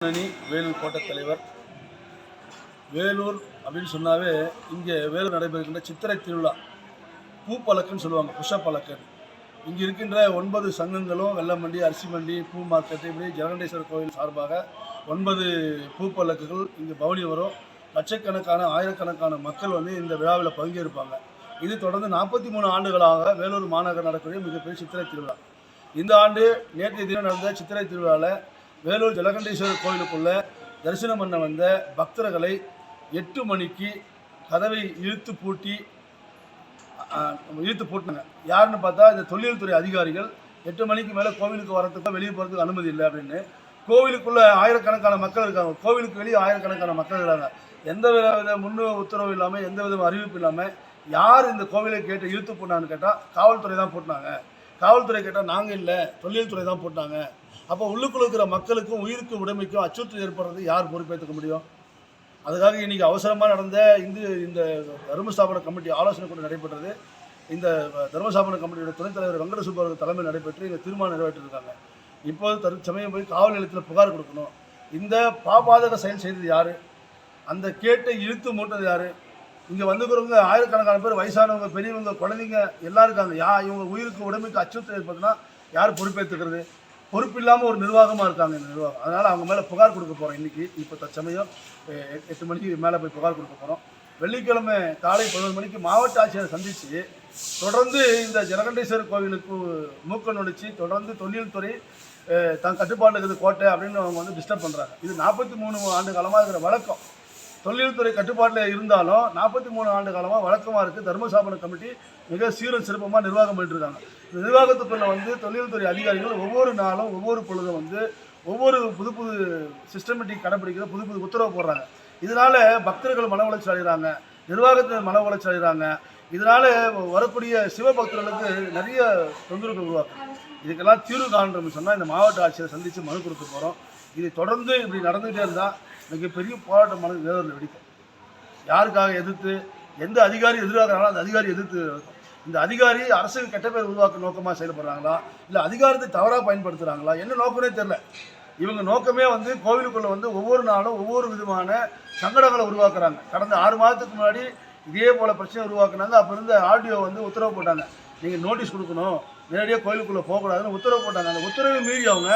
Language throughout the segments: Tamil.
வேலூர் கோட்ட தலைவர். வேலூர் அப்படின்னு சொன்னாவே இங்கே வேலூர் நடைபெறுகின்ற சித்திரை திருவிழா பூப்பழக்குன்னு சொல்லுவாங்க, புஷ்பழக்குன்னு. இங்கே இருக்கின்ற 9 சங்கங்களும் வெள்ளை மண்டி, அரிசி மண்டி, பூ மார்க்கெட்டு, இப்படி ஜலகண்டேஸ்வரர் கோவில் சார்பாக 9 பூப்பழக்குகள் இங்கே பவனி வரும். லட்சக்கணக்கான ஆயிரக்கணக்கான மக்கள் இந்த விழாவில் பங்கேற்பாங்க. இது தொடர்ந்து 43 ஆண்டுகளாக வேலூர் மாநகர் நடக்கக்கூடிய மிகப்பெரிய சித்திரை திருவிழா. இந்த ஆண்டு நேற்றைய தினம் நடந்த சித்திரை திருவிழாவில் வேலூர் ஜலகண்டேஸ்வரர் கோவிலுக்குள்ள தரிசனம் பண்ண வந்த பக்தர்களை 8 மணிக்கு கதவை இழுத்து பூட்டினாங்க. யாருன்னு பார்த்தா இந்த தொழில் துறை அதிகாரிகள் 8 மணிக்கு மேலே கோவிலுக்கு வரத்துக்கு வெளியே போகிறதுக்கு அனுமதி இல்லை அப்படின்னு. கோவிலுக்குள்ள ஆயிரக்கணக்கான மக்கள் இருக்காங்க, கோவிலுக்கு வெளியே ஆயிரக்கணக்கான மக்கள் இருக்காங்க. எந்த வித முன் உத்தரவு இல்லாமல், எந்த வித அறிவிப்பு இல்லாமல் யார் இந்த கோவிலை கேட்டு இழுத்து போட்டான்னு கேட்டால் காவல்துறை தான் போட்டாங்க. காவல்துறை கேட்டால் நாங்கள் இல்லை, தொழில்துறை தான் போட்டாங்க. அப்போ உள்ளுக்குள்ள இருக்கிற மக்களுக்கும் உயிருக்கு உடைமைக்கும் அச்சுறுத்தல் ஏற்படுறது யார் பொறுப்பேற்றுக்க முடியும்? அதுக்காக இன்றைக்கி அவசரமாக நடந்த இந்த தர்மஸ்தாபன கமிட்டி ஆலோசனை கூட நடைபெற்றது. இந்த தர்மஸ்தாபன கமிட்டியோட துணைத் தலைவர் வெங்கட சுப்பராவ் தலைமையில் நடைபெற்று இங்கே தீர்மானம் நிறைவேற்றிருக்காங்க. இப்போது தற்சமயம் போய் காவல் நிலையத்தில் புகார் கொடுக்கணும். இந்த பாபாதக செயல் செய்தது யார்? அந்த கேட்டை இழுத்து மூட்டது யார்? இங்கே வந்துக்கிறவங்க ஆயிரக்கணக்கான பேர், வயசானவங்க, பெரியவங்க, குழந்தைங்க எல்லாம் இருக்காங்க. இவங்க உயிருக்கு உடமைக்கு அச்சுறுத்தல் ஏற்படுதுன்னா யார் பொறுப்பேற்றுக்கிறது? பொறுப்பு இல்லாமல் ஒரு நிர்வாகமாக இருக்காங்க இந்த நிர்வாகம். அதனால் அவங்க மேலே புகார் கொடுக்க போகிறோம். இன்றைக்கி இப்போ தற்சமயம் 8 மணிக்கு மேலே போய் புகார் கொடுக்க போகிறோம். வெள்ளிக்கிழமை காலை 11 மணிக்கு மாவட்ட ஆட்சியரை சந்தித்து தொடர்ந்து இந்த ஜலகண்டேஸ்வரர் கோவிலுக்கு மூக்க நொடிச்சு தொடர்ந்து தொழில்துறை தன் கட்டுப்பாட்டில் இருக்கிறது கோட்டை அப்படின்னு அவங்க டிஸ்டர்ப் பண்ணுறாங்க. இது 43 ஆண்டு காலமாக இருக்கிற வழக்கம். தொழில்துறை கட்டுப்பாட்டில் இருந்தாலும் 43 ஆண்டு காலமாக வழக்கமாக இருக்குது. தர்மஸ்தாபன கமிட்டி மிக சீரும் சிறப்பமாக நிர்வாகம் பண்ணிட்டுருக்காங்க. இந்த நிர்வாகத்துக்குள்ளே தொழில்துறை அதிகாரிகள் ஒவ்வொரு நாளும் ஒவ்வொரு பொழுதும் ஒவ்வொரு புது சிஸ்டமேட்டிக் கடைப்பிடிக்கிற புது உத்தரவு போடுறாங்க. இதனால் பக்தர்கள் மன உளைச்சல் அடைகிறாங்க, நிர்வாகத்தில் மன உளைச்சல் அடைகிறாங்க. இதனால் வரக்கூடிய சிவபக்தர்களுக்கு நிறைய தொந்தரவுகள் உருவாக்கும். இதுக்கெல்லாம் தீர்வு காணும்னு சொன்னால் இந்த மாவட்ட ஆட்சியரை சந்தித்து மனு கொடுக்க போகிறோம். இது தொடர்ந்து இப்படி நடந்துகிட்டே இருந்தால் மிகப்பெரிய போராட்டமானது வேலூரில் வெடிக்கும். யாருக்காக எதிர்த்து, எந்த அதிகாரி எதிராகிறாங்களோ அந்த அதிகாரி எதிர்த்து இருக்கும். இந்த அதிகாரி அரசுக்கு கெட்ட பேர் உருவாக்க நோக்கமாக செயல்படுறாங்களா, இல்லை அதிகாரத்தை தவறாக பயன்படுத்துகிறாங்களா, என்ன நோக்கமே தெரில. இவங்க நோக்கமே கோவிலுக்குள்ளே ஒவ்வொரு நாளும் ஒவ்வொரு விதமான சங்கடங்களை உருவாக்குறாங்க. கடந்த 6 மாதத்துக்கு முன்னாடி இதே போல் பிரச்சனை உருவாக்குனாங்க. அப்போ இருந்த ஆர்டிஓ உத்தரவு போட்டாங்க, நீங்கள் நோட்டீஸ் கொடுக்கணும், நேரடியாக கோயிலுக்குள்ளே போகக்கூடாதுன்னு உத்தரவு போட்டாங்க. அந்த உத்தரவை மீறி அவங்க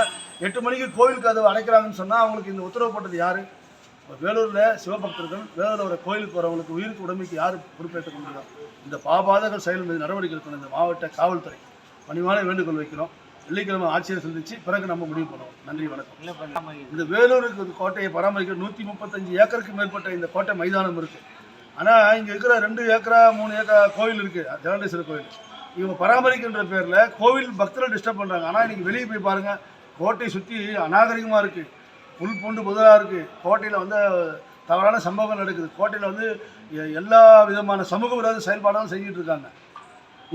8 மணிக்கு கோவிலுக்கு அதை அடைக்கிறாங்கன்னு சொன்னால் அவங்களுக்கு இந்த உத்தரவு போட்டது யார்? வேலூரில் சிவபக்தர்கள், வேலூர் கோயிலுக்கு வரவங்களுக்கு உயிருக்கு உடமைக்கு யார் பொறுப்பேற்றுக்க முடியும்? இந்த பாபாதக செயல் மீது நடவடிக்கை எடுக்கணும் இந்த மாவட்ட காவல்துறை. பணிவான வேண்டுகோள் வைக்கிறோம். வெள்ளிக்கிழமை ஆட்சியரை சந்தித்து பிறகு நம்ம முடிவு பண்ணுவோம். நன்றி, வணக்கம். இந்த வேலூருக்கு கோட்டையை பராமரிக்க 135 ஏக்கருக்கு மேற்பட்ட இந்த கோட்டை மைதானம் இருக்குது. ஆனால் இங்கே இருக்கிற 2 ஏக்கரா 3 ஏக்கரா கோவில் இருக்குது, ஜலகண்டேஸ்வரர் கோவில். இவங்க பராமரிக்கின்ற பேரில் கோவில் பக்தர்கள் டிஸ்டர்ப் பண்ணுறாங்க. ஆனால் இன்றைக்கி வெளியே போய் பாருங்கள், கோட்டையை சுற்றி அநாகரிகமாக இருக்குது, புல் பூண்டு புதராக இருக்குது. கோட்டையில் தவறான சம்பவங்கள் நடக்குது. கோட்டையில் எல்லா விதமான சமூக விரோத செயல்பாடுகளும் செஞ்சுட்டு இருக்காங்க.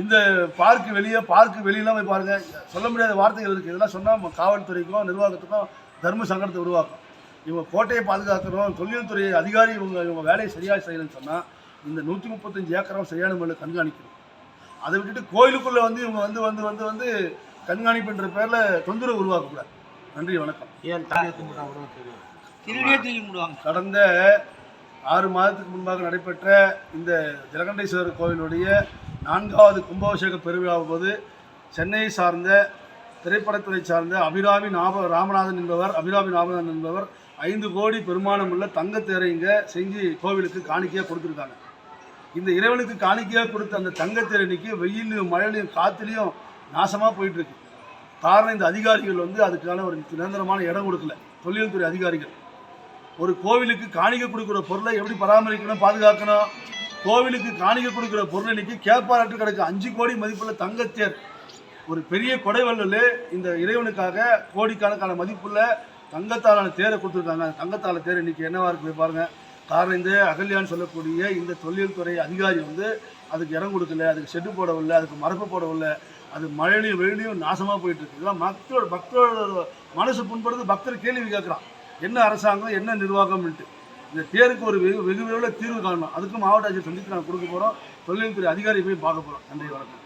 இந்த பார்க்கு வெளியெல்லாம் போய் பாருங்கள், சொல்ல முடியாத வார்த்தைகள் இருக்குது. இதெல்லாம் சொன்னால் காவல்துறைக்கும் நிர்வாகத்துக்கும் தர்ம சங்கடத்தை உருவாக்கும். இவங்க கோட்டையை பாதுகாக்கணும், தொழில்துறை அதிகாரி இவங்க வேலையை சரியாக செய்யணும்னு சொன்னால் இந்த 135 ஏக்கரும் சரியான முறையில் கண்காணிக்கணும். அதை விட்டுட்டு கோயிலுக்குள்ளே இவங்க கண்காணிப்புன்ற பேரில் தொந்தரவு உருவாக்கக்கூடாது. நன்றி, வணக்கம். கடந்த 6 மாதத்துக்கு முன்பாக நடைபெற்ற இந்த ஜலகண்டேஸ்வரர் கோவிலுடைய 4வது கும்பாபிஷேக பெருவிழாவை போது சென்னையை சார்ந்த திரைப்படத்துறை சார்ந்த அபிராமி ராமநாதன் என்பவர் 5 கோடி பெருமானம் உள்ள தங்கத்தேரை இங்கே செஞ்சு கோவிலுக்கு காணிக்கையாக கொடுத்துருக்காங்க. இந்த இறைவனுக்கு காணிக்கையாக கொடுத்த அந்த தங்கத்தேரை இன்னைக்கு வெயிலையும் மழையிலையும் காற்றுலையும் நாசமாக போயிட்டுருக்கு. காரணம், இந்த அதிகாரிகள் அதுக்கான ஒரு நிரந்தரமான இடம் கொடுக்கல. தொழில்துறை அதிகாரிகள் ஒரு கோவிலுக்கு காணிக்கை கொடுக்குற பொருளை எப்படி பராமரிக்கணும், பாதுகாக்கணும்? கோவிலுக்கு காணிக்கை கொடுக்குற பொருள் இன்னைக்கு கேப்பாராட்டு கிடக்கு. 5 கோடி மதிப்புள்ள தங்கத்தேர், ஒரு பெரிய கொடைவள்ளல் இந்த இறைவனுக்காக கோடிக்கணக்கான மதிப்புள்ள தங்கத்தாலான தேரை கொடுத்துருக்காங்க. அந்த தங்கத்தால தேர் இன்னைக்கு என்னவா இருக்கு போய் பாருங்கள். காரணம், இந்த அகல்யான்னு சொல்லக்கூடிய இந்த தொழில்துறை அதிகாரி அதுக்கு இடம் கொடுக்கல, அதுக்கு ஷெட்டு போடவில்லை, அதுக்கு மரப்பு போடவில்லை. அது மழையிலையும் வெயிலையும் நாசமாக போயிட்டுருக்கு. இதெல்லாம் பக்தரோட மனசு புண்படுறது. பக்தர் கேள்வி கேட்குறான், என்ன அரசாங்கம், என்ன நிர்வாகம்ன்ட்டு. இந்த தேருக்கு ஒரு வெகு விரைவில் தீர்வு காணணும். அதுக்கும் மாவட்ட ஆட்சியர் சந்தித்து நாங்கள் கொடுக்க போகிறோம். தொழில்துறை அதிகாரி போய் பார்க்க போகிறோம். நன்றி, வணக்கம்.